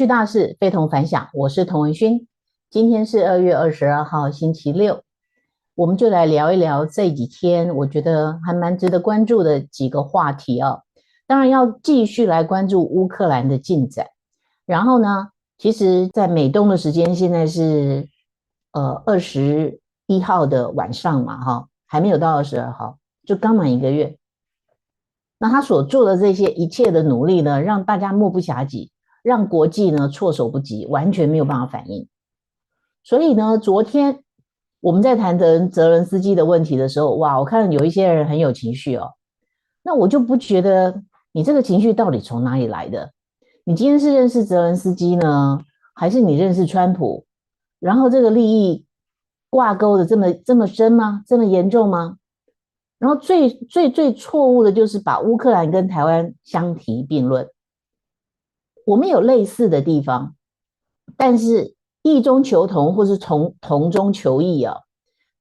巨大事，非同凡响。我是童文勋，今天是2月22号，星期六，我们就来聊一聊这几天我觉得还蛮值得关注的几个话题啊。当然要继续来关注乌克兰的进展。然后呢，其实在美东的时间现在是21号的晚上嘛，哈，还没有到22号，就刚满1个月。那他所做的这些一切的努力呢，让大家目不暇接，让国际呢措手不及，完全没有办法反应。所以呢，昨天我们在谈泽伦斯基的问题的时候，哇，我看有一些人很有情绪哦。那我就不觉得你这个情绪到底从哪里来的？你今天是认识泽伦斯基呢，还是你认识川普？然后这个利益挂钩的这么深吗？这么严重吗？然后最错误的就是把乌克兰跟台湾相提并论。我们有类似的地方，但是异中求同或是同中求异啊，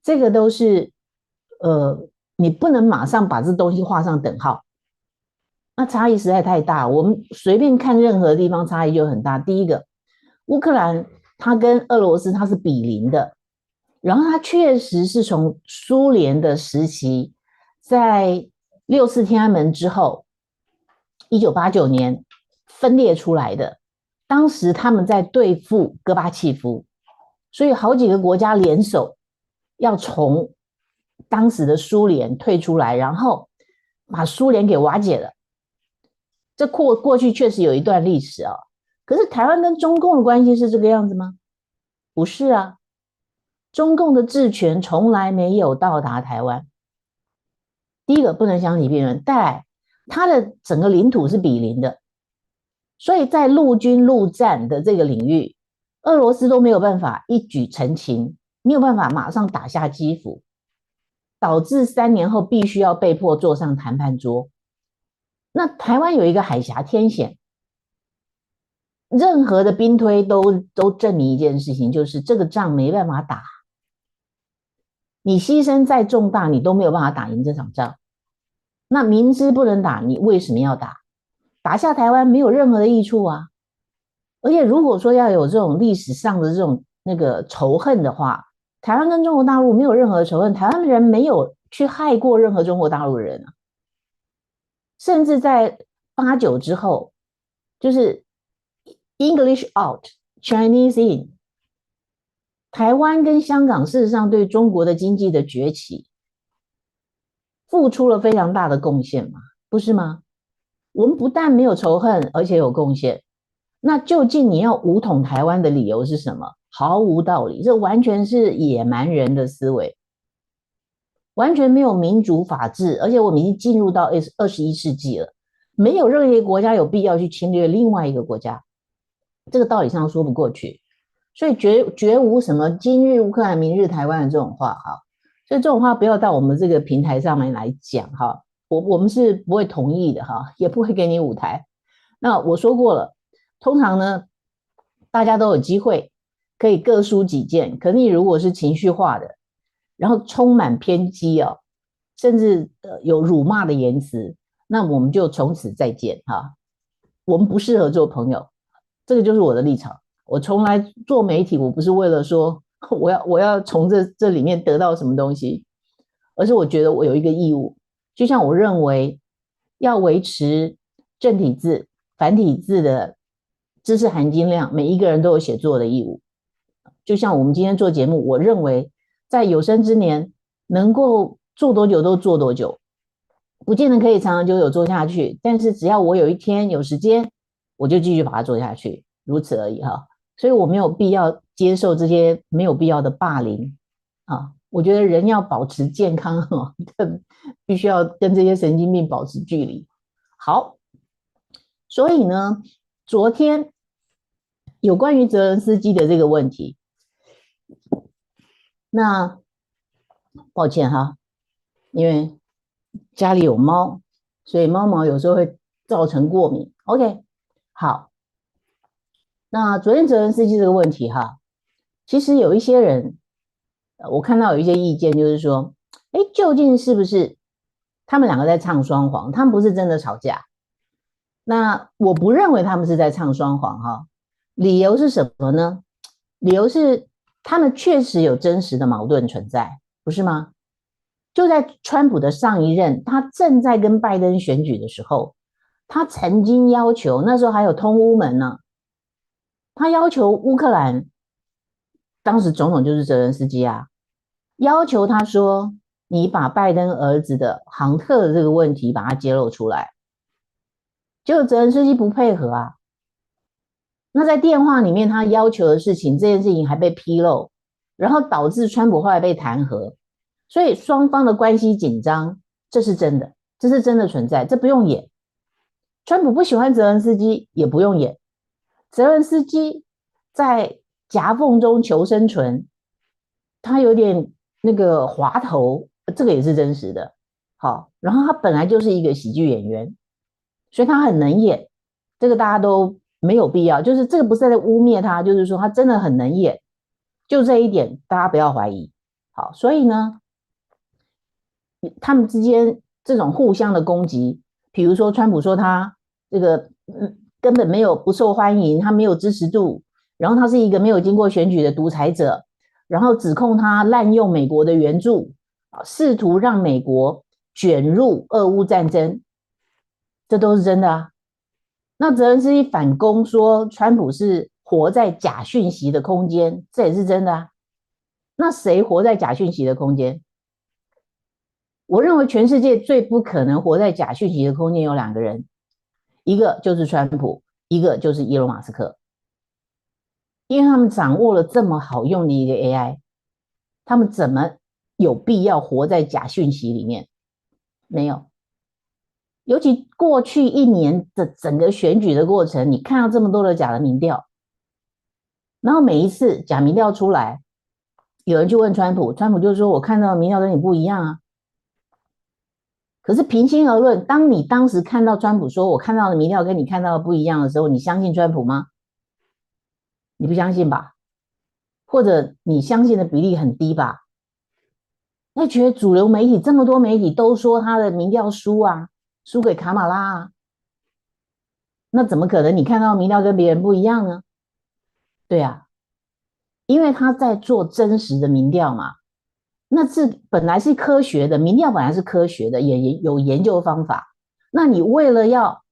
这个都是你不能马上把这东西画上等号。那差异实在太大，我们随便看任何地方差异就很大。第一个，乌克兰它跟俄罗斯它是比邻的，然后它确实是从苏联的时期，在6·4天安门之后，1989年分裂出来的。当时他们在对付戈巴契夫，所以好几个国家联手要从当时的苏联退出来，然后把苏联给瓦解了。这过去确实有一段历史啊，可是台湾跟中共的关系是这个样子吗？不是啊，中共的治权从来没有到达台湾。第一个不能相提并论，再来，它的整个领土是比邻的，所以在陆军陆战的这个领域，俄罗斯都没有办法一举成擒，没有办法马上打下基辅，导致3年后必须要被迫坐上谈判桌。那台湾有一个海峡天险，任何的兵推都证明一件事情，就是这个仗没办法打，你牺牲再重大，你都没有办法打赢这场仗。那明知不能打，你为什么要打？打下台湾没有任何的益处啊！而且如果说要有这种历史上的这种仇恨的话，台湾跟中国大陆没有任何仇恨，台湾人没有去害过任何中国大陆人啊。甚至在89之后，就是 English out, Chinese in， 台湾跟香港事实上对中国的经济的崛起付出了非常大的贡献嘛，不是吗？我们不但没有仇恨，而且有贡献。那究竟你要武统台湾的理由是什么？毫无道理，这完全是野蛮人的思维，完全没有民主法治，而且我们已经进入到21世纪了，没有任何一个国家有必要去侵略另外一个国家，这个道理上说不过去。所以绝无什么今日乌克兰明日台湾的这种话哈，所以这种话不要到我们这个平台上面来讲哈，我们是不会同意的哈，也不会给你舞台。那我说过了，通常呢，大家都有机会可以各抒己见，可是你如果是情绪化的，然后充满偏激哦，甚至有辱骂的言辞，那我们就从此再见哈，我们不适合做朋友，这个就是我的立场。我从来做媒体，我不是为了说我要从这里面得到什么东西，而是我觉得我有一个义务，就像我认为要维持正体字、繁体字的知识含金量，每一个人都有写作的义务。就像我们今天做节目，我认为在有生之年能够做多久都做多久，不见得可以长长久久做下去，但是只要我有一天有时间，我就继续把它做下去，如此而已哈。所以我没有必要接受这些没有必要的霸凌啊！我觉得人要保持健康哦，必须要跟这些神经病保持距离。好，所以呢，昨天有关于泽伦斯基的这个问题，那抱歉哈，因为家里有猫，所以猫毛有时候会造成过敏。OK， 好，那昨天泽伦斯基这个问题哈，其实有一些人，我看到有一些意见，就是说，哎，究竟是不是他们两个在唱双簧？他们不是真的吵架。那我不认为他们是在唱双簧哈。理由是什么呢？理由是他们确实有真实的矛盾存在，不是吗？就在川普的上一任，他正在跟拜登选举的时候，他曾经要求，那时候还有通乌门呢，他要求乌克兰，当时总统就是泽连斯基啊，要求他说，你把拜登儿子的杭特的这个问题把它揭露出来，结果泽连斯基不配合啊。那在电话里面他要求的事情，这件事情还被披露，然后导致川普后来被弹劾，所以双方的关系紧张，这是真的，这是真的存在，这不用演。川普不喜欢泽连斯基也不用演，泽连斯基在夹缝中求生存，他有点那个滑头，这个也是真实的。好，然后他本来就是一个喜剧演员，所以他很能演，这个大家都没有必要，就是这个不是在污蔑他，就是说他真的很能演，就这一点大家不要怀疑。好，所以呢，他们之间这种互相的攻击，比如说川普说他这个根本没有不受欢迎，他没有支持度，然后他是一个没有经过选举的独裁者，然后指控他滥用美国的援助，试图让美国卷入俄乌战争，这都是真的啊。那泽连斯基反攻说川普是活在假讯息的空间，这也是真的啊。那谁活在假讯息的空间？我认为全世界最不可能活在假讯息的空间有两个人，一个就是川普，一个就是伊隆马斯克，因为他们掌握了这么好用的一个 AI， 他们怎么有必要活在假讯息里面？没有。尤其过去一年的整个选举的过程，你看到这么多的假的民调，然后每一次假民调出来，有人去问川普，川普就说我看到的民调跟你不一样啊。可是平心而论，当你当时看到川普说我看到的民调跟你看到的不一样的时候，你相信川普吗？你不相信吧？或者你相信的比例很低吧？那觉得主流媒体这么多媒体都说他的民调输啊，输给卡马拉啊，那怎么可能你看到民调跟别人不一样呢？对啊，因为他在做真实的民调嘛，那是本来是科学的，民调本来是科学的，也有研究方法。那你为了要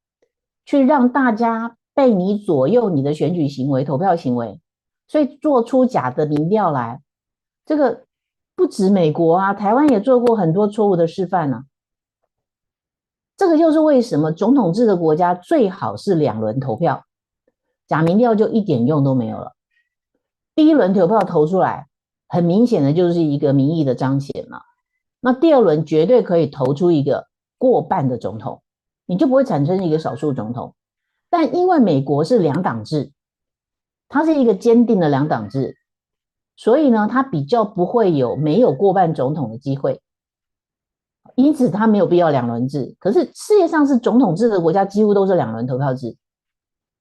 去让大家被你左右你的选举行为、投票行为，所以做出假的民调来，这个不止美国啊，台湾也做过很多错误的示范呢、啊。这个就是为什么总统制的国家最好是2轮投票，假民调就一点用都没有了。第一轮投票投出来，很明显的就是一个民意的彰显嘛。那第2轮绝对可以投出一个过半的总统，你就不会产生一个少数总统。但因为美国是2党制，它是一个坚定的2党制，所以呢，它比较不会有没有过半总统的机会。因此，它没有必要2轮制。可是世界上是总统制的国家，几乎都是2轮投票制，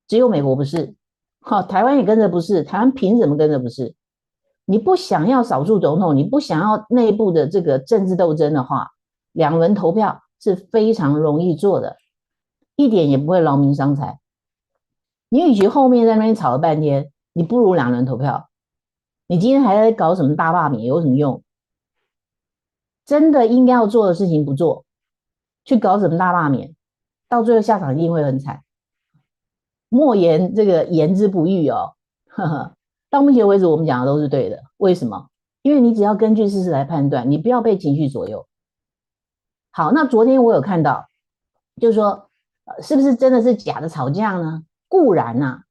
只有美国不是。好，台湾也跟着不是，台湾凭什么跟着不是？你不想要少数总统，你不想要内部的这个政治斗争的话，2轮投票是非常容易做的，一点也不会劳民伤财。你与其后面在那边吵了半天，你不如2轮投票。你今天还在搞什么大罢免，有什么用？真的应该要做的事情不做，去搞什么大罢免，到最后下场一定会很惨。莫言这个言之不预哦，呵呵，到目前为止我们讲的都是对的。为什么？因为你只要根据事实来判断，你不要被情绪左右。好，那昨天我有看到，就是说，是不是真的是假的吵架呢？固然啊，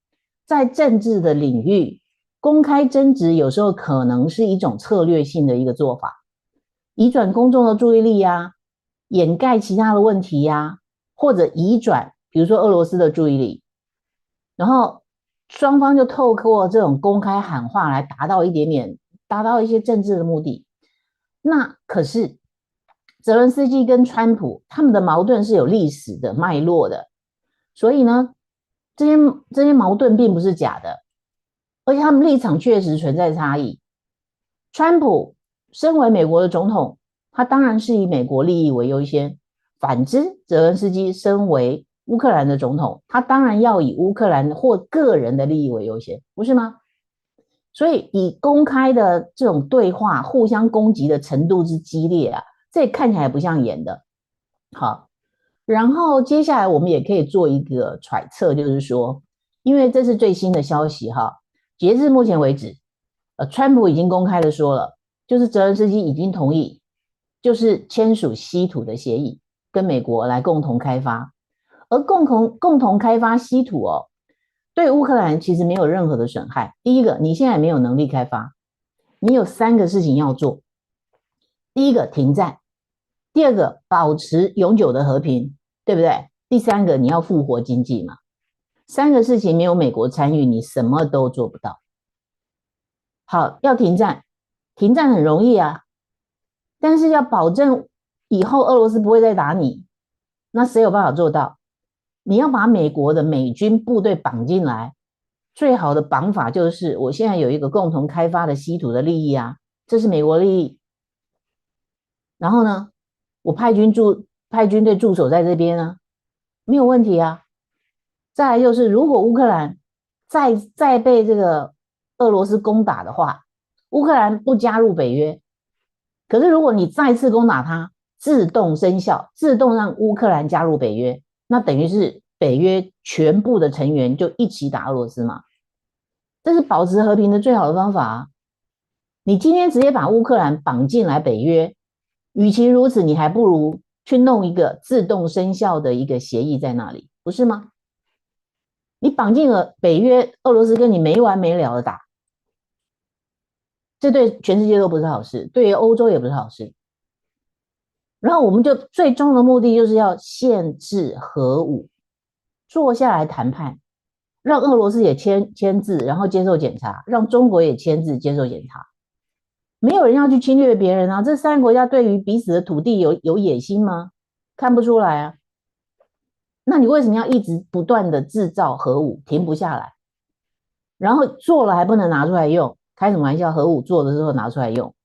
在政治的领域，公开争执有时候可能是一种策略性的一个做法，移转公众的注意力啊，掩盖其他的问题呀，或者移转，比如说俄罗斯的注意力。然后双方就透过这种公开喊话来达到一些政治的目的。那可是泽伦斯基跟川普他们的矛盾是有历史的脉络的，所以呢，这些矛盾并不是假的，而且他们立场确实存在差异。川普身为美国的总统，他当然是以美国利益为优先，反之，泽伦斯基身为乌克兰的总统，他当然要以乌克兰或个人的利益为优先，不是吗？所以以公开的这种对话，互相攻击的程度之激烈啊，这看起来不像演的。好，然后接下来我们也可以做一个揣测，就是说，因为这是最新的消息哈，截至目前为止，川普已经公开的说了，就是泽连斯基已经同意，就是签署稀土的协议，跟美国来共同开发，而共同开发稀土哦，对乌克兰其实没有任何的损害。第一个，你现在没有能力开发，你有3个事情要做，第一个停战。第二个，保持永久的和平，对不对？第3个，你要复活经济嘛。3个事情没有美国参与，你什么都做不到。好，要停战，停战很容易啊，但是要保证以后俄罗斯不会再打你，那谁有办法做到？你要把美国的美军部队绑进来，最好的绑法就是我现在有一个共同开发的稀土的利益啊，这是美国利益。然后呢，我派军队驻守在这边啊，没有问题啊。再来就是，如果乌克兰再被这个俄罗斯攻打的话，乌克兰不加入北约，可是如果你再次攻打它，自动生效，自动让乌克兰加入北约，那等于是北约全部的成员就一起打俄罗斯嘛。这是保持和平的最好的方法啊。你今天直接把乌克兰绑进来北约，与其如此，你还不如去弄一个自动生效的一个协议在那里，不是吗？你绑进了北约，俄罗斯跟你没完没了的打，这对全世界都不是好事，对于欧洲也不是好事。然后我们就最终的目的就是要限制核武，坐下来谈判，让俄罗斯也签字，然后接受检查，让中国也签字接受检查。没有人要去侵略别人啊！这3个国家对于彼此的土地有野心吗？看不出来啊。那你为什么要一直不断的制造核武，停不下来？然后做了还不能拿出来用，开什么玩笑？核武做的时候拿出来用，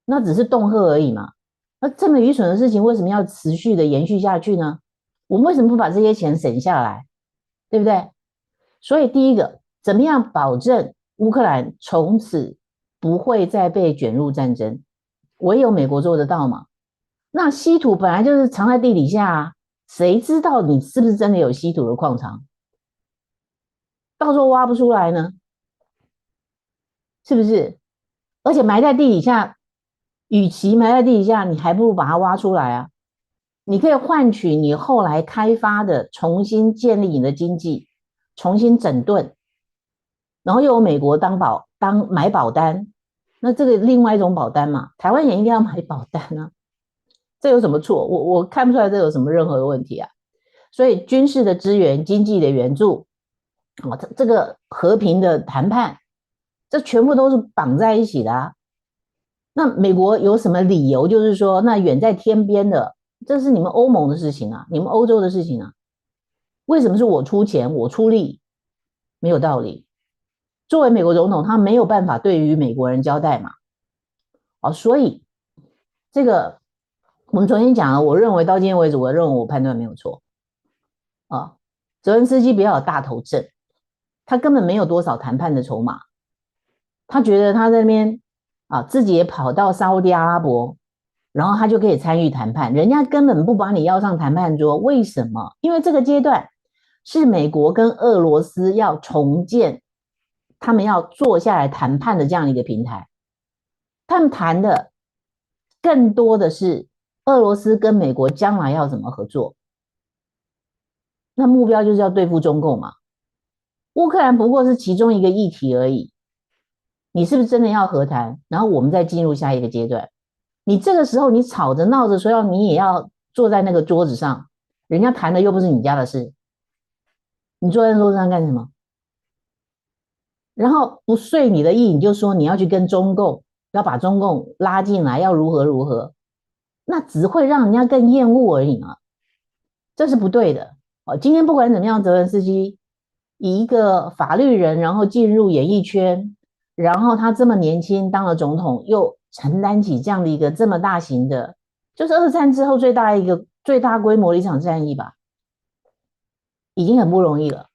那只是恫吓而已嘛。那这么愚蠢的事情，为什么要持续的延续下去呢？我们为什么不把这些钱省下来？对不对？所以第一个，怎么样保证乌克兰从此不会再被卷入战争？唯有美国做得到嘛？那稀土本来就是藏在地底下啊，谁知道你是不是真的有稀土的矿藏？到时候挖不出来呢，是不是？而且埋在地底下，与其埋在地底下，你还不如把它挖出来啊！你可以换取你后来开发的，重新建立你的经济，重新整顿，然后又有美国当买保单，那这个另外一种保单嘛，台湾也应该要买保单啊，这有什么错？我看不出来这有什么任何的问题啊。所以军事的支援、经济的援助，这个和平的谈判，这全部都是绑在一起的啊。那美国有什么理由？就是说，那远在天边的，这是你们欧盟的事情啊，你们欧洲的事情啊，为什么是我出钱、我出力？没有道理。作为美国总统，他没有办法对于美国人交代嘛。所以这个我们昨天讲了，我认为到今天为止，我认为我判断没有错啊。泽连斯基比较有大头症，他根本没有多少谈判的筹码，他觉得他在那边自己也跑到沙烏地阿拉伯，然后他就可以参与谈判，人家根本不把你要上谈判桌，为什么？因为这个阶段是美国跟俄罗斯要重建，他们要坐下来谈判的这样一个平台，他们谈的更多的是俄罗斯跟美国将来要怎么合作，那目标就是要对付中共嘛。乌克兰不过是其中一个议题而已，你是不是真的要和谈？然后我们再进入下一个阶段。你这个时候你吵着闹着说你也要坐在那个桌子上，人家谈的又不是你家的事，你坐在桌子上干什么？然后不遂你的意，你就说你要去跟中共，要把中共拉进来，要如何如何，那只会让人家更厌恶而已嘛，这是不对的。今天不管怎么样，泽连斯基以一个法律人，然后进入演艺圈，然后他这么年轻当了总统，又承担起这样的一个这么大型的，就是二战之后最大规模的一场战役吧。已经很不容易了。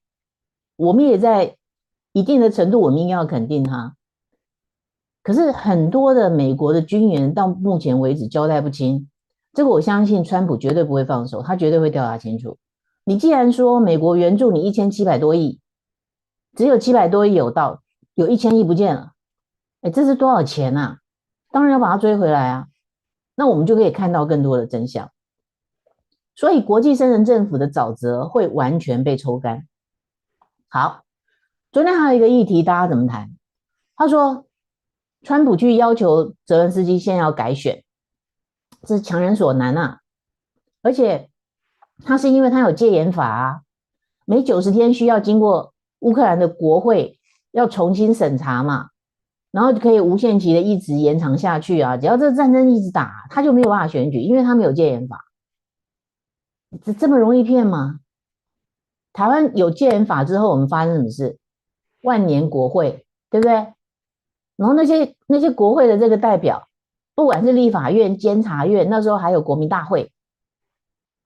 我们也在一定的程度，我们应该要肯定他。可是很多的美国的军援到目前为止交代不清，这个我相信川普绝对不会放手，他绝对会调查清楚。你既然说美国援助你1700多亿，只有700多亿有到，有1000亿不见了，哎，这是多少钱啊？当然要把它追回来啊，那我们就可以看到更多的真相。所以国际圣人政府的沼泽会完全被抽干。好，昨天还有一个议题，大家怎么谈？他说，川普去要求泽连斯基现在要改选，这是强人所难啊！而且他是因为他有戒严法啊，每90天需要经过乌克兰的国会要重新审查嘛，然后就可以无限期的一直延长下去啊。只要这战争一直打，他就没有办法选举，因为他没有戒严法。这么容易骗吗？台湾有戒严法之后，我们发生什么事？万年国会，对不对？然后那些国会的这个代表，不管是立法院、监察院，那时候还有国民大会，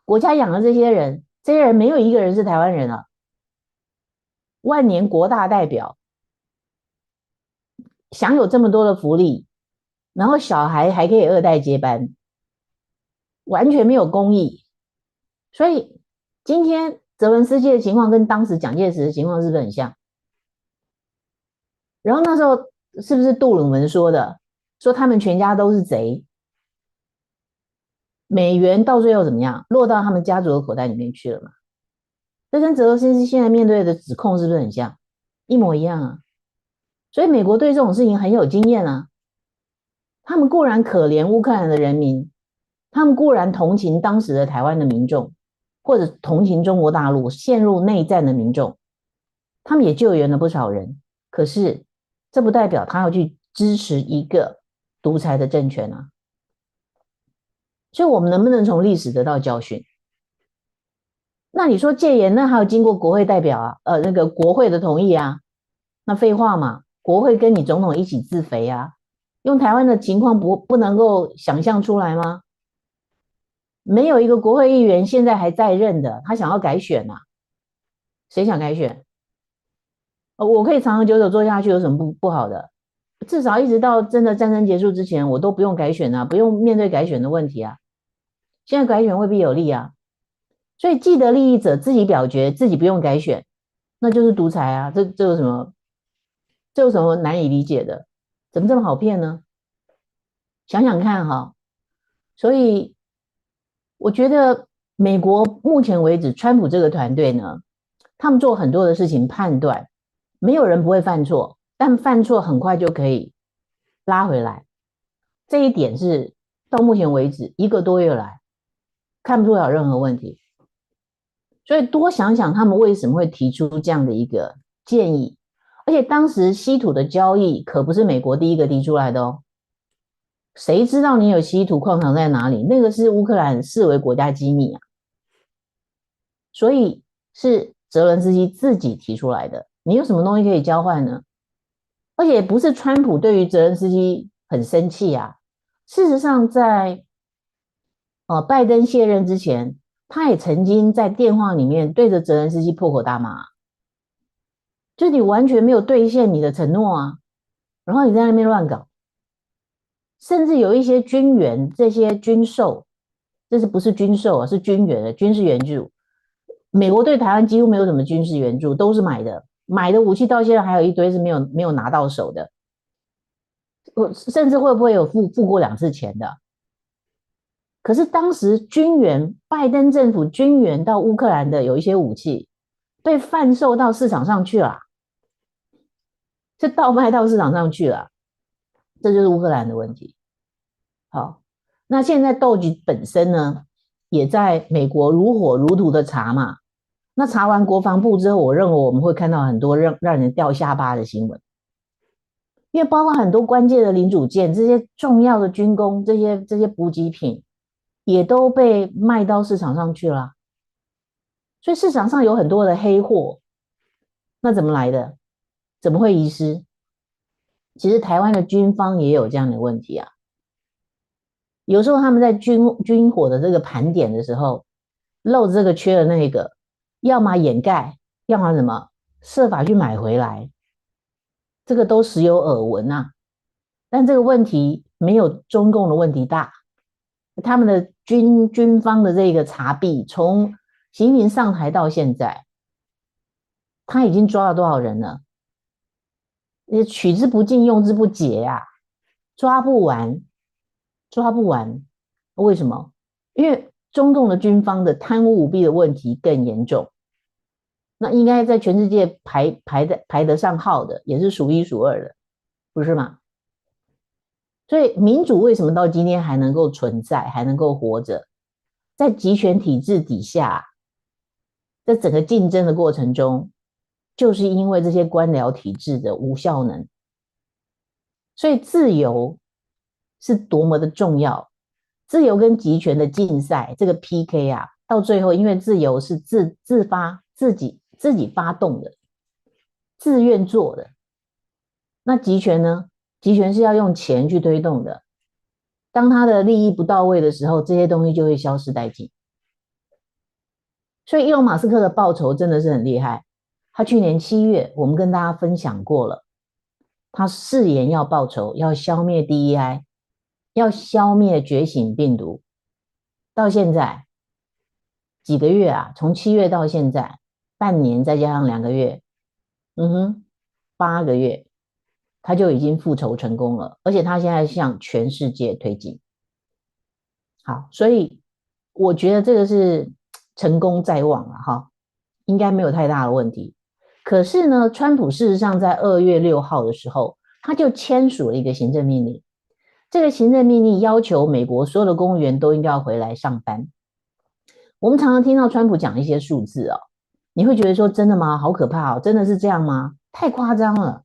国家养了这些人，这些人没有一个人是台湾人啊。万年国大代表享有这么多的福利，然后小孩还可以2代接班，完全没有公义。所以今天泽文斯基的情况跟当时蒋介石的情况是不是很像？然后那时候是不是杜鲁门说的，说他们全家都是贼，美元到最后怎么样，落到他们家族的口袋里面去了嘛？这跟泽文斯基现在面对的指控是不是很像？一模一样啊。所以美国对这种事情很有经验啊。他们固然可怜乌克兰的人民，他们固然同情当时的台湾的民众，或者同情中国大陆陷入内战的民众，他们也救援了不少人。可是这不代表他要去支持一个独裁的政权啊。所以我们能不能从历史得到教训？那你说戒严，那还要经过国会代表啊，那个国会的同意啊？那废话嘛，国会跟你总统一起自肥啊。用台湾的情况不能够想象出来吗？没有一个国会议员现在还在任的，他想要改选啊？谁想改选？我可以长长久久做下去，有什么不好的？至少一直到真的战争结束之前，我都不用改选啊，不用面对改选的问题啊。现在改选未必有利啊，所以既得利益者自己表决，自己不用改选，那就是独裁啊。这有什么？这有什么难以理解的？怎么这么好骗呢？想想看哈，所以我觉得美国目前为止，川普这个团队呢，他们做很多的事情判断，没有人不会犯错，但犯错很快就可以拉回来。这一点是到目前为止1个多月来看不出有任何问题。所以多想想他们为什么会提出这样的一个建议，而且当时稀土的交易可不是美国第一个提出来的哦。谁知道你有稀土矿藏在哪里？那个是乌克兰视为国家机密啊，所以是泽伦斯基自己提出来的。你有什么东西可以交换呢？而且不是川普对于泽伦斯基很生气啊。事实上在，拜登卸任之前，他也曾经在电话里面对着泽伦斯基破口大骂，就你完全没有兑现你的承诺啊，然后你在那边乱搞。甚至有一些军援，这些军售，这是不是军售啊？是军援的军事援助。美国对台湾几乎没有什么军事援助，都是买的，买的武器到现在还有一堆是没有拿到手的。甚至会不会有付过2次钱的？可是当时军援，拜登政府军援到乌克兰的有一些武器被贩售到市场上去了，是倒卖到市场上去了。这就是乌克兰的问题。好，那现在斗局本身呢，也在美国如火如荼的查嘛。那查完国防部之后，我认为我们会看到很多让人掉下巴的新闻，因为包括很多关键的零组件，这些重要的军工，这些补给品，也都被卖到市场上去了。所以市场上有很多的黑货，那怎么来的？怎么会遗失？其实台湾的军方也有这样的问题啊。有时候他们在军火的这个盘点的时候，漏这个缺了那个，要么掩盖，要么什么设法去买回来，这个都时有耳闻啊。但这个问题没有中共的问题大，他们的军方的这个查弊，从习近平上台到现在，他已经抓了多少人了？你取之不尽，用之不竭啊，抓不完，抓不完。为什么？因为中共的军方的贪污舞弊的问题更严重，那应该在全世界排得上号的，也是数一数二的，不是吗？所以民主为什么到今天还能够存在，还能够活着？在集权体制底下，在整个竞争的过程中，就是因为这些官僚体制的无效能。所以自由是多么的重要，自由跟集权的竞赛，这个 PK 啊，到最后因为自由是自己发动的，自愿做的，那集权呢？集权是要用钱去推动的，当他的利益不到位的时候，这些东西就会消失殆尽。所以伊隆马斯克的报酬真的是很厉害，他去年7月我们跟大家分享过了，他誓言要报仇，要消灭 DEI， 要消灭觉醒病毒，到现在几个月啊，从7月到现在半年再加上2个月，8个月他就已经复仇成功了，而且他现在向全世界推进。好，所以我觉得这个是成功在望了哈，应该没有太大的问题。可是呢，川普事实上在2月6号的时候，他就签署了一个行政命令，这个行政命令要求美国所有的公务员都应该要回来上班。我们常常听到川普讲一些数字哦，你会觉得说真的吗？好可怕哦，真的是这样吗？太夸张了，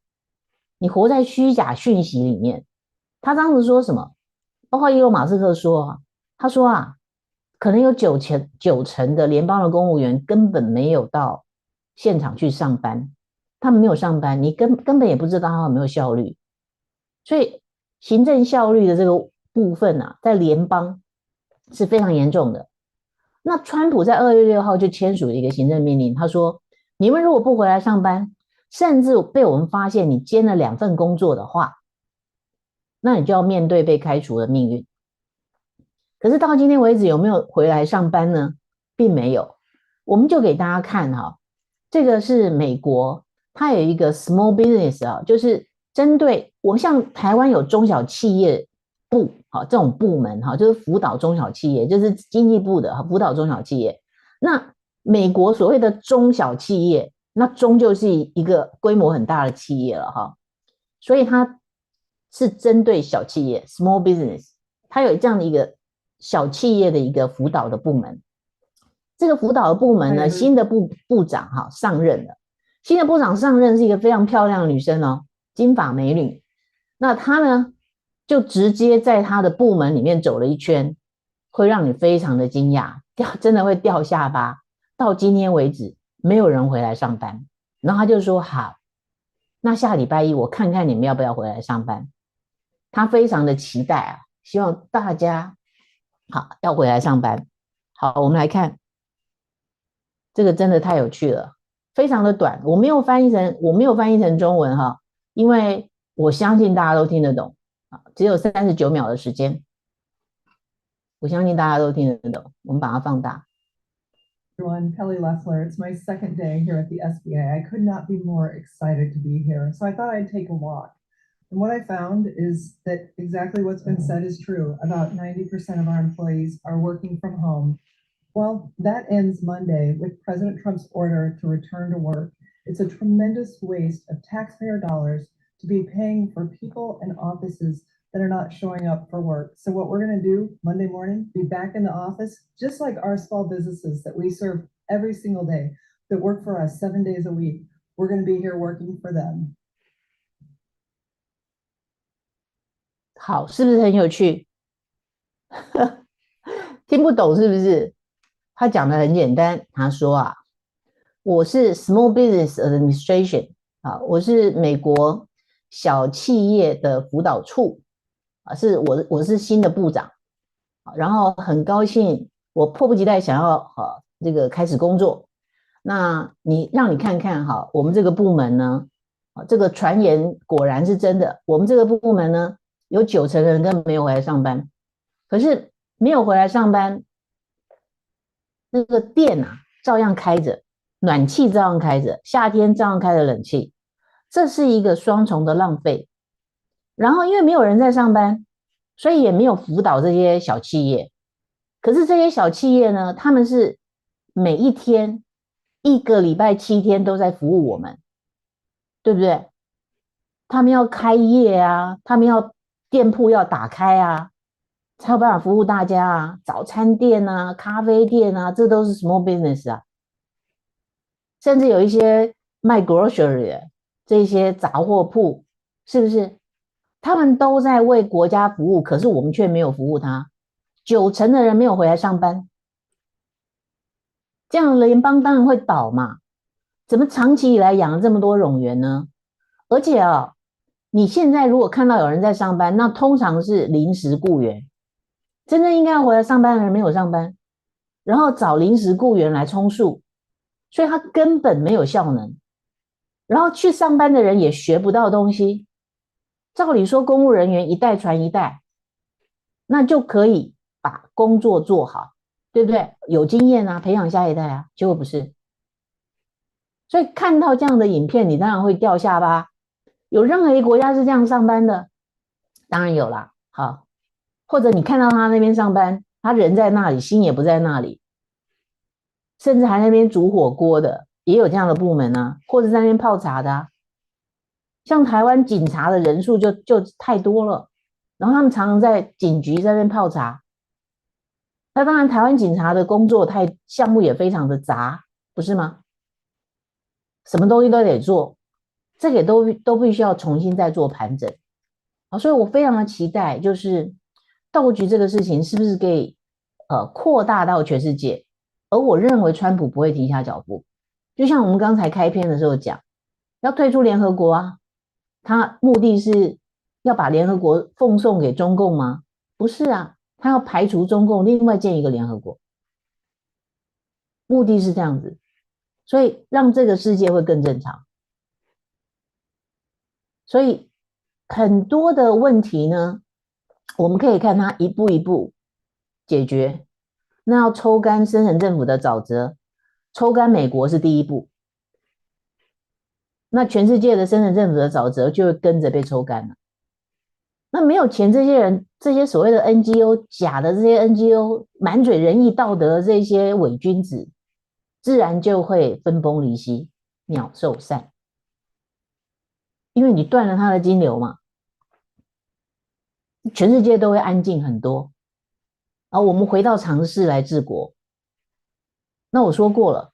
你活在虚假讯息里面。他当时说什么？包括伊隆马斯克说，他说啊，可能有九成的联邦的公务员根本没有到现场去上班，他们没有上班，你根本也不知道他有没有效率。所以行政效率的这个部分啊，在联邦是非常严重的。那川普在2月6号就签署了一个行政命令，他说：你们如果不回来上班，甚至被我们发现你兼了2份工作的话，那你就要面对被开除的命运。可是到今天为止，有没有回来上班呢？并没有。我们就给大家看哈，这个是美国，它有一个 small business 啊，就是针对我像台湾有中小企业部这种部门就是辅导中小企业，就是经济部的辅导中小企业。那美国所谓的中小企业，那终究是一个规模很大的企业了哈，所以它是针对小企业 small business， 它有这样的一个小企业的一个辅导的部门。这个辅导的部门呢，新的部长上任了。新的部长上任是一个非常漂亮的女生哦，金发美女。那她呢，就直接在她的部门里面走了一圈，会让你非常的惊讶，真的会掉下巴。到今天为止，没有人回来上班。然后她就说：好，那下礼拜一我看看你们要不要回来上班。她非常的期待啊，希望大家要回来上班。好，我们来看。这个真的太有趣了，非常的短，我没有翻译成中文哈，因为我相信大家都听得懂只有39秒的时间，我相信大家都听得懂，我们把它放大。Everyone, Kelly Leffler. It's my second day here at the SBA. I could not be more excited to be here. So I thought I'd take a walk. And what I found is that exactly what's been said is true. About 90% of our employees are working from home. Well, that ends Monday with President Trump's order to return to work. It's a tremendous waste of taxpayer dollars to be paying for people and offices that are not showing up for work. So what we're going to do Monday morning, be back in the office, just like our small businesses that we serve every single day, that work for us 7 days a week. We're going to be here working for them. 好，是不是很有趣？听不懂是不是？他讲的很简单，他说我是 Small Business Administration 我是美国小企业的辅导处我是新的部长，然后很高兴，我迫不及待想要这个开始工作。那让你看看哈，我们这个部门呢，这个传言果然是真的。我们这个部门呢，有90%的人根本没有回来上班，可是没有回来上班，那个电啊照样开着，暖气照样开着，夏天照样开着冷气，这是一个双重的浪费。然后因为没有人在上班，所以也没有辅导这些小企业。可是这些小企业呢，他们是每一天1个礼拜7天都在服务我们，对不对？他们要开业啊，他们要店铺要打开啊，才有办法服务大家啊。早餐店啊，咖啡店啊，这都是 small business 啊。甚至有一些卖 grocery 的这些杂货铺，是不是？他们都在为国家服务，可是我们却没有服务他。90%的人没有回来上班，这样联邦当然会倒嘛。怎么长期以来养了这么多冗员呢？而且啊，你现在如果看到有人在上班，那通常是临时雇员，真正应该要回来上班的人没有上班，然后找临时雇员来充数，所以他根本没有效能。然后去上班的人也学不到东西。照理说，公务人员一代传一代，那就可以把工作做好，对不对？有经验啊，培养下一代啊，结果不是。所以看到这样的影片，你当然会掉下巴。有任何一个国家是这样上班的？当然有啦。好，或者你看到他那边上班，他人在那里，心也不在那里，甚至还在那边煮火锅的，也有这样的部门啊，或者在那边泡茶的啊。像台湾警察的人数就太多了，然后他们常常在警局在那边泡茶。那当然，台湾警察的工作项目也非常的杂，不是吗？什么东西都得做，这个都必须要重新再做盘整。好，所以我非常的期待，就是斗局这个事情是不是可以扩大到全世界？而我认为川普不会停下脚步，就像我们刚才开篇的时候讲，要退出联合国啊，他目的是要把联合国奉送给中共吗？不是啊，他要排除中共，另外建一个联合国，目的是这样子，所以让这个世界会更正常。所以很多的问题呢，我们可以看它一步一步解决。那要抽干深层政府的沼泽，抽干美国是第一步，那全世界的深层政府的沼泽就会跟着被抽干了。那没有钱，这些人，这些所谓的 NGO 假的这些 NGO 满嘴仁义道德这些伪君子，自然就会分崩离析，鸟兽散。因为你断了他的金流嘛，全世界都会安静很多。而我们回到常识来治国。那我说过了，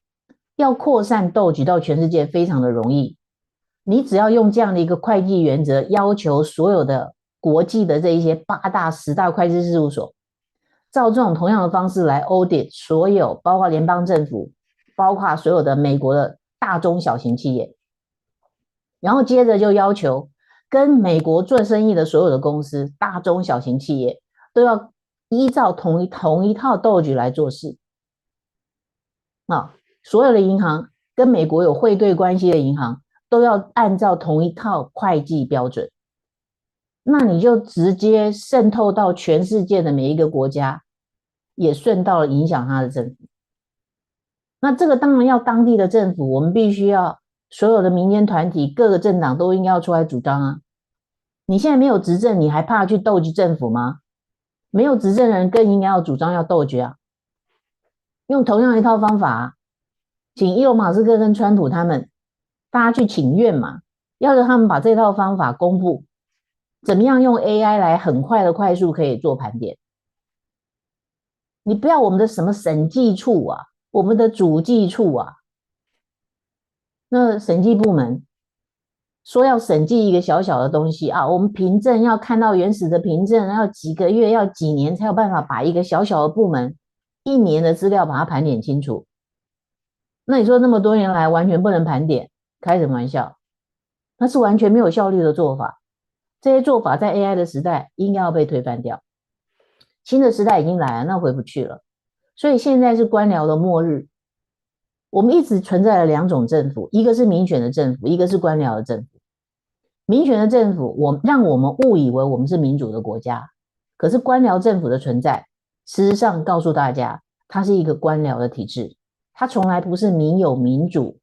要扩散斗局到全世界非常的容易，你只要用这样的一个会计原则，要求所有的国际的这一些8大10大会计事务所，照这种同样的方式来 audit 所有，包括联邦政府，包括所有的美国的大中小型企业，然后接着就要求跟美国做生意的所有的公司，大中小型企业都要依照同一套斗局来做事。所有的银行跟美国有汇兑关系的银行都要按照同一套会计标准，那你就直接渗透到全世界的每一个国家，也顺道影响他的政府。那这个当然要当地的政府，我们必须要所有的民间团体，各个政党都应该要出来主张啊。你现在没有执政，你还怕去斗击政府吗？没有执政人更应该要主张要斗击啊，用同样一套方法啊，请伊隆马斯克跟川普他们大家去请愿嘛，要让他们把这套方法公布，怎么样用 AI 来很快的快速可以做盘点。你不要我们的什么审计处啊，我们的主计处啊，那审计部门说要审计一个小小的东西啊，我们凭证要看到原始的凭证，要几个月要几年才有办法把一个小小的部门1年的资料把它盘点清楚。那你说那么多年来完全不能盘点，开什么玩笑？那是完全没有效率的做法。这些做法在 AI 的时代应该要被推翻掉。新的时代已经来了，那回不去了。所以现在是官僚的末日。我们一直存在了两种政府，一个是民选的政府，一个是官僚的政府。民选的政府让我们误以为我们是民主的国家，可是官僚政府的存在，事实上告诉大家，它是一个官僚的体制，它从来不是民有民主，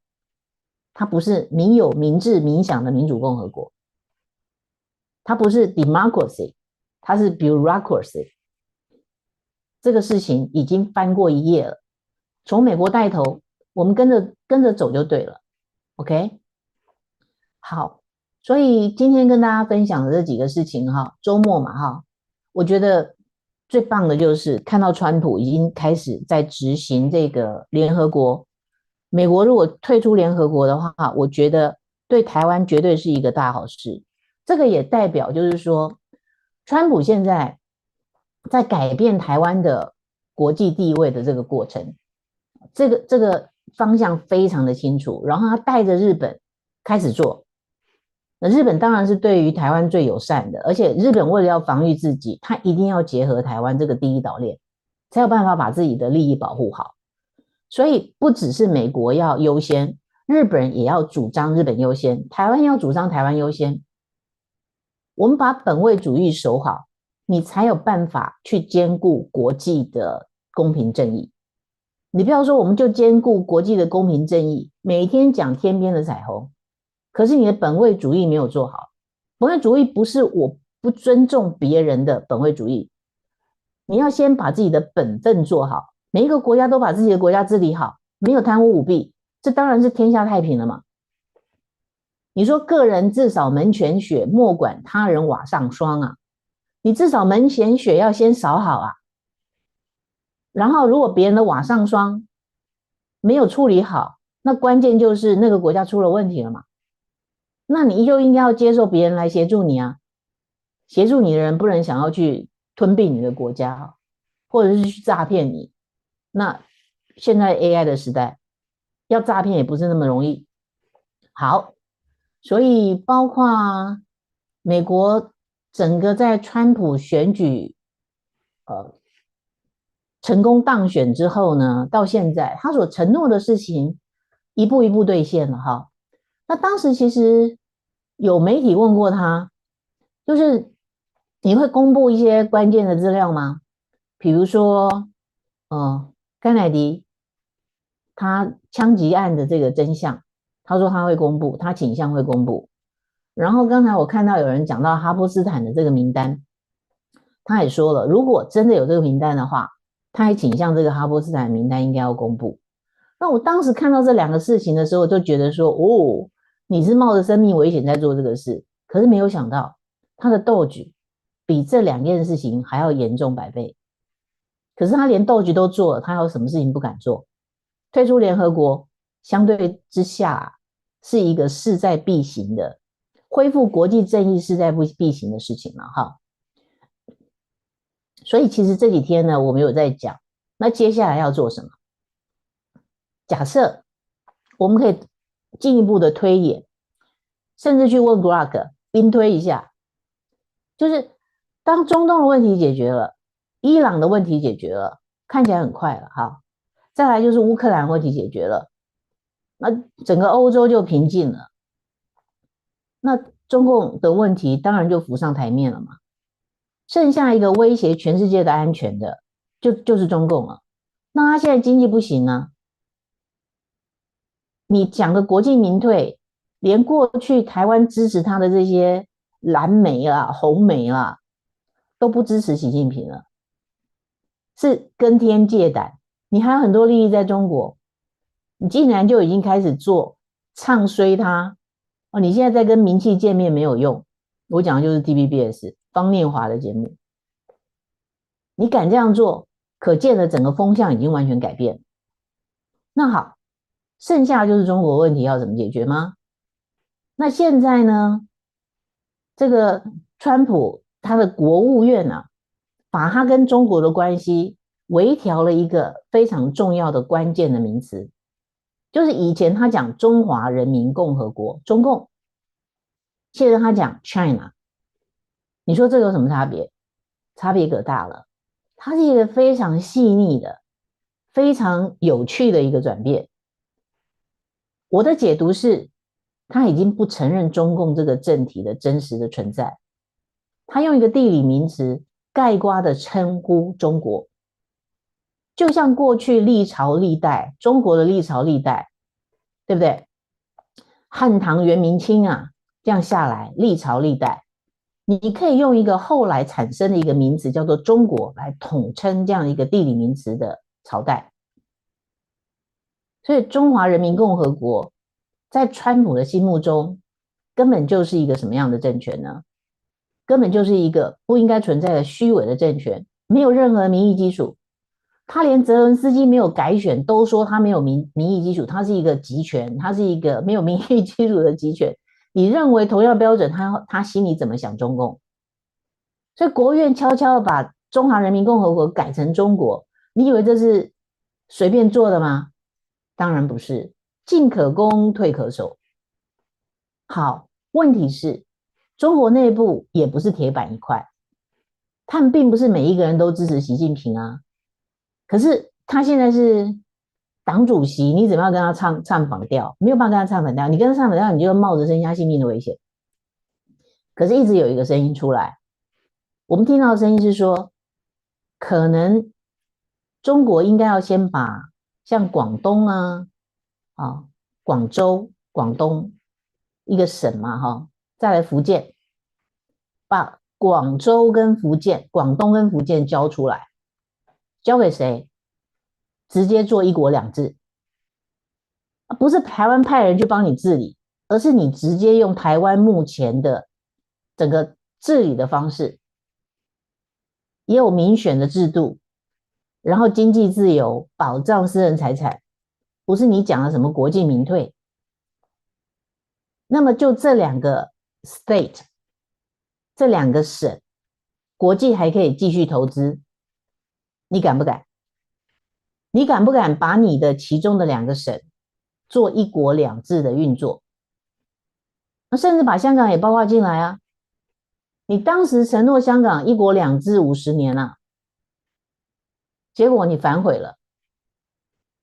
它不是民有民治民享的民主共和国，它不是 democracy， 它是 bureaucracy。这个事情已经翻过一页了，从美国带头，我们跟着走就对了。OK， 好，所以今天跟大家分享的这几个事情哈，周末嘛哈，我觉得最棒的就是看到川普已经开始在执行这个联合国，美国如果退出联合国的话，我觉得对台湾绝对是一个大好事。这个也代表就是说，川普现在在改变台湾的国际地位的这个过程，这个方向非常的清楚，然后他带着日本开始做。那日本当然是对于台湾最友善的，而且日本为了要防御自己，他一定要结合台湾这个第一岛链，才有办法把自己的利益保护好。所以不只是美国要优先，日本也要主张日本优先，台湾要主张台湾优先。我们把本位主义守好，你才有办法去兼顾国际的公平正义。你不要说我们就兼顾国际的公平正义，每天讲天边的彩虹，可是你的本位主义没有做好。本位主义不是我不尊重别人的本位主义，你要先把自己的本分做好。每一个国家都把自己的国家治理好，没有贪污舞弊，这当然是天下太平了嘛。你说个人至少门前雪，莫管他人瓦上霜啊，你至少门前雪要先扫好啊。然后如果别人的瓦上霜没有处理好，那关键就是那个国家出了问题了嘛。那你就应该要接受别人来协助你啊，协助你的人不能想要去吞并你的国家，或者是去诈骗你。那现在 AI 的时代，要诈骗也不是那么容易。好，所以包括美国整个在川普选举成功当选之后呢，到现在他所承诺的事情一步一步兑现了哈。那当时其实有媒体问过他，就是你会公布一些关键的资料吗？比如说，甘乃迪他枪击案的这个真相，他说他会公布，他倾向会公布。然后刚才我看到有人讲到哈波斯坦的这个名单，他也说了，如果真的有这个名单的话，他也倾向这个哈波斯坦名单应该要公布。那我当时看到这两个事情的时候，就觉得说，哦，你是冒着生命危险在做这个事，可是没有想到他的斗局比这两件事情还要严重100倍。可是他连斗局都做了，他有什么事情不敢做？退出联合国，相对之下是一个势在必行的，恢复国际正义势在必行的事情了哈。所以其实这几天呢，我们有在讲，那接下来要做什么？假设我们可以进一步的推演，甚至去问 Grok 兵推一下，就是当中东的问题解决了，伊朗的问题解决了，看起来很快了哈。再来就是乌克兰问题解决了，那整个欧洲就平静了，那中共的问题当然就浮上台面了嘛。剩下一个威胁全世界的安全的，就是中共了。那他现在经济不行呢，你讲的国进民退，连过去台湾支持他的这些蓝媒啦、红媒啦，都不支持习近平了，是跟天借胆。你还有很多利益在中国，你竟然就已经开始做唱衰他哦！你现在在跟名气见面没有用，我讲的就是 TVBS 方念华的节目，你敢这样做，可见的整个风向已经完全改变。那好，剩下就是中国问题要怎么解决吗？那现在呢，这个川普他的国务院啊，把他跟中国的关系微调了一个非常重要的关键的名词，就是以前他讲中华人民共和国中共，现在他讲 China， 你说这有什么差别？差别可大了。它是一个非常细腻的非常有趣的一个转变。我的解读是，他已经不承认中共这个政体的真实的存在，他用一个地理名词概括的称呼中国，就像过去历朝历代中国的历朝历代，对不对？汉唐元明清啊，这样下来历朝历代，你可以用一个后来产生的一个名词叫做中国来统称这样一个地理名词的朝代。所以中华人民共和国在川普的心目中根本就是一个什么样的政权呢？根本就是一个不应该存在的虚伪的政权，没有任何民意基础。他连泽伦斯基没有改选都说他没有民意基础，他是一个集权，他是一个没有民意基础的集权。你认为同样标准，他心里怎么想中共？所以国务院悄悄把中华人民共和国改成中国，你以为这是随便做的吗？当然不是，进可攻，退可守。好，问题是中国内部也不是铁板一块，他们并不是每一个人都支持习近平啊。可是他现在是党主席，你怎么样跟他唱反调？没有办法跟他唱反调，你跟他唱反调，你就冒着身家性命的危险。可是一直有一个声音出来，我们听到的声音是说，可能中国应该要先把像广东广州、广东一个省嘛，再来福建，把广州跟福建、广东跟福建交出来，交给谁？直接做一国两制，不是台湾派人去帮你治理，而是你直接用台湾目前的整个治理的方式，也有民选的制度，然后经济自由，保障私人财产，不是你讲的什么国进民退。那么就这两个 state， 这两个省，国际还可以继续投资，你敢不敢？你敢不敢把你的其中的两个省做一国两制的运作？甚至把香港也包括进来啊！你当时承诺香港一国两制50年啊，结果你反悔了，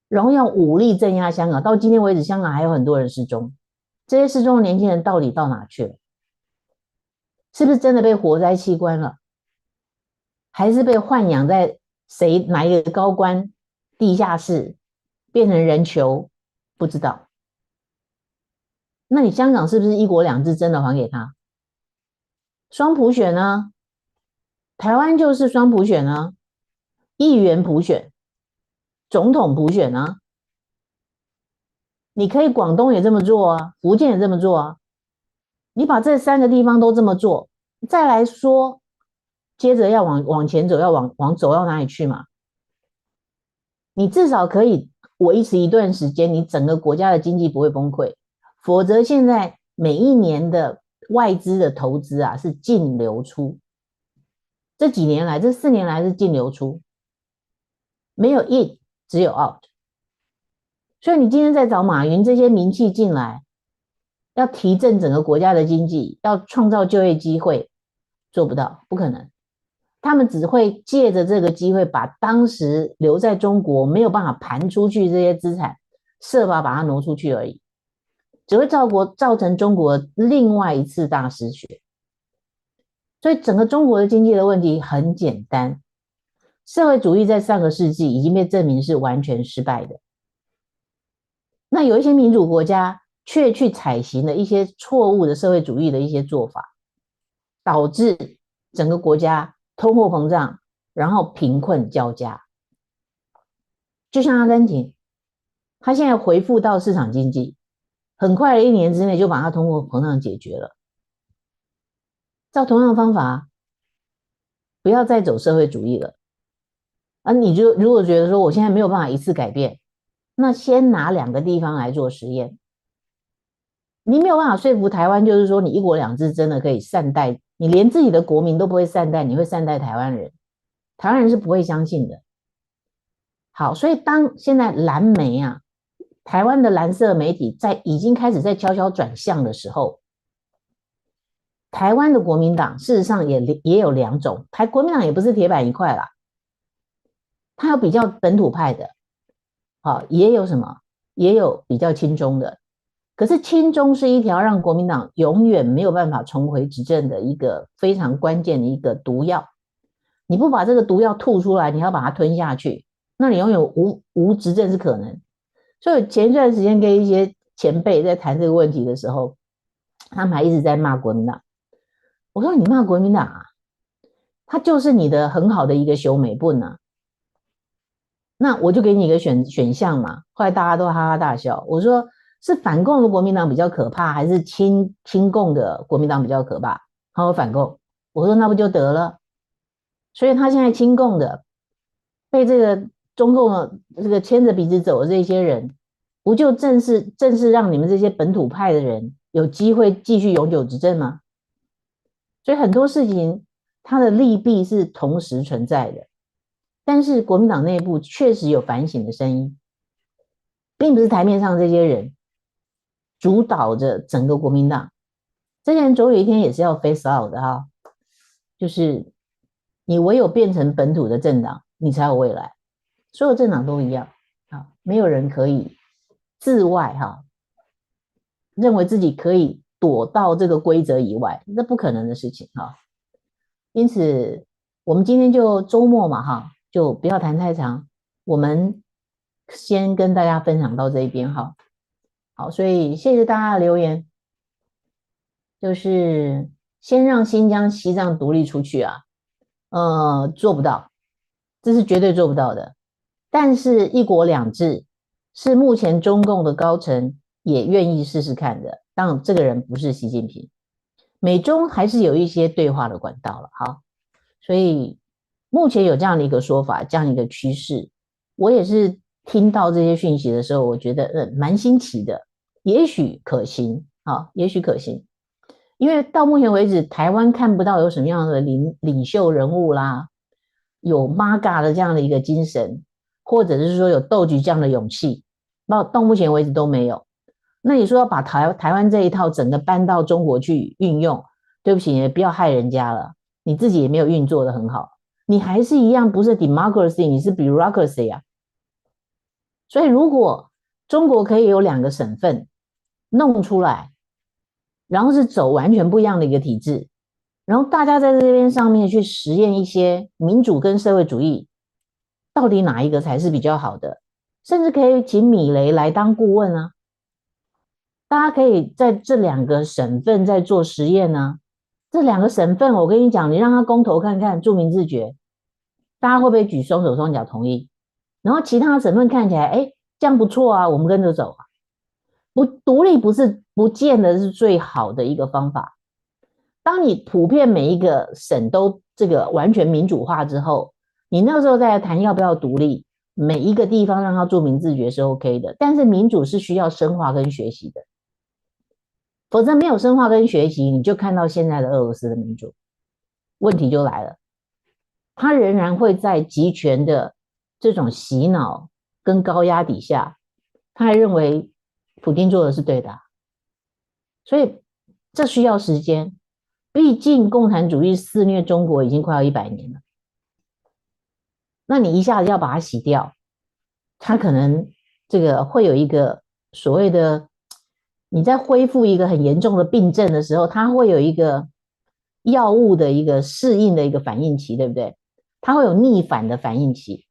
然后用武力镇压香港，到今天为止，香港还有很多人失踪。这些失踪的年轻人到底到哪去了？是不是真的被活摘器官了？还是被豢养在哪一个高官地下室变成人球？不知道。那你香港是不是一国两制真的还给他？双普选呢？台湾就是双普选啊，议员普选，总统普选啊。你可以广东也这么做啊，福建也这么做啊。你把这3个地方都这么做，再来说，接着要往前走，要往走到哪里去嘛？你至少可以维持一段时间，你整个国家的经济不会崩溃。否则现在每一年的外资的投资啊是净流出，这几年来，这4年来是净流出，没有 in 只有 out。所以你今天在找马云这些名气进来，要提振整个国家的经济，要创造就业机会，做不到，不可能。他们只会借着这个机会，把当时留在中国没有办法盘出去这些资产，设法把它挪出去而已，只会造成中国另外一次大失血。所以整个中国的经济的问题很简单，社会主义在上个世纪已经被证明是完全失败的。那有一些民主国家却去采行了一些错误的社会主义的一些做法，导致整个国家通货膨胀，然后贫困交加。就像阿根廷，他现在回复到市场经济，很快的1年之内就把它通货膨胀解决了。照同样的方法，不要再走社会主义了。你就如果觉得说我现在没有办法一次改变，那先拿2个地方来做实验。你没有办法说服台湾，就是说你一国两制真的可以善待，你连自己的国民都不会善待，你会善待台湾人？台湾人是不会相信的。好，所以当现在蓝媒啊，台湾的蓝色媒体已经开始在悄悄转向的时候，台湾的国民党事实上也有2种，国民党也不是铁板一块啦，它有比较本土派的，也有什么，也有比较亲中的，可是亲中是一条让国民党永远没有办法重回执政的一个非常关键的一个毒药。你不把这个毒药吐出来，你要把它吞下去，那你永远无执政是可能。所以前一段时间跟一些前辈在谈这个问题的时候，他们还一直在骂国民党。我说你骂国民党啊，他就是你的很好的一个修美本啊。那我就给你一个选项嘛，后来大家都哈哈大笑。我说是反共的国民党比较可怕，还是亲共的国民党比较可怕？他说反共。我说那不就得了？所以他现在亲共的，被这个中共的这个牵着鼻子走的这些人，不就正是让你们这些本土派的人有机会继续永久执政吗？所以很多事情它的利弊是同时存在的，但是国民党内部确实有反省的声音，并不是台面上这些人主导着整个国民党，这些人总有一天也是要 face out 的哈，就是你唯有变成本土的政党，你才有未来。所有政党都一样啊，没有人可以自外哈，认为自己可以躲到这个规则以外，这不可能的事情哈。因此，我们今天就周末嘛哈，就不要谈太长，我们先跟大家分享到这一边哈。好，所以谢谢大家的留言，就是先让新疆、西藏独立出去啊，做不到，这是绝对做不到的。但是一国两制是目前中共的高层也愿意试试看的，当然这个人不是习近平，美中还是有一些对话的管道了。好，所以目前有这样的一个说法，这样一个趋势，我也是听到这些讯息的时候，我觉得蛮新奇的，也许可行啊，也许可行。因为到目前为止，台湾看不到有什么样的领袖人物啦，有 MAGA 的这样的一个精神，或者是说有斗局这样的勇气，到目前为止都没有。那你说要把台湾这一套整个搬到中国去运用，对不起，也不要害人家了，你自己也没有运作的很好，你还是一样不是 democracy， 你是 bureaucracy 啊。所以如果中国可以有2个省份弄出来，然后是走完全不一样的一个体制，然后大家在这边上面去实验一些民主跟社会主义，到底哪一个才是比较好的，甚至可以请米雷来当顾问啊。大家可以在这2个省份在做实验啊。这2个省份我跟你讲，你让他公投看看，著名自决，大家会不会举双手双脚同意？然后其他省份看起来这样不错啊，我们跟着走啊。独立不见得是最好的一个方法。当你普遍每一个省都这个完全民主化之后，你那时候再来谈要不要独立，每一个地方让它著名自决是 OK 的，但是民主是需要深化跟学习的，否则没有深化跟学习，你就看到现在的俄罗斯的民主，问题就来了，它仍然会在集权的这种洗脑跟高压底下，他还认为普丁做的是对的，所以这需要时间。毕竟共产主义肆虐中国已经快要100年了，那你一下子要把它洗掉，它可能这个会有一个所谓的，你在恢复一个很严重的病症的时候，它会有一个药物的一个适应的一个反应期，对不对？它会有逆反的反应期。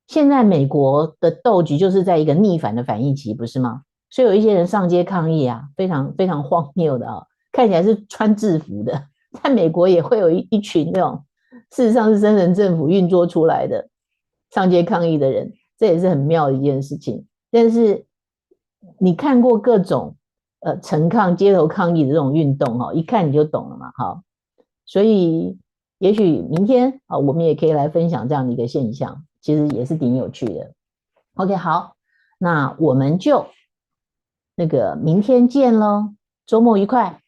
现在美国的斗局就是在一个逆反的反应期，不是吗？所以有一些人上街抗议啊，非常非常荒谬的啊，看起来是穿制服的，在美国也会有一群那种事实上是深层政府运作出来的上街抗议的人，这也是很妙的一件事情。但是你看过各种陈抗、街头抗议的这种运动哈，一看你就懂了嘛，哈。所以也许明天啊，我们也可以来分享这样的一个现象，其实也是挺有趣的。OK， 好，那我们就那个明天见咯，周末愉快，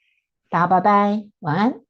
大家拜拜，晚安。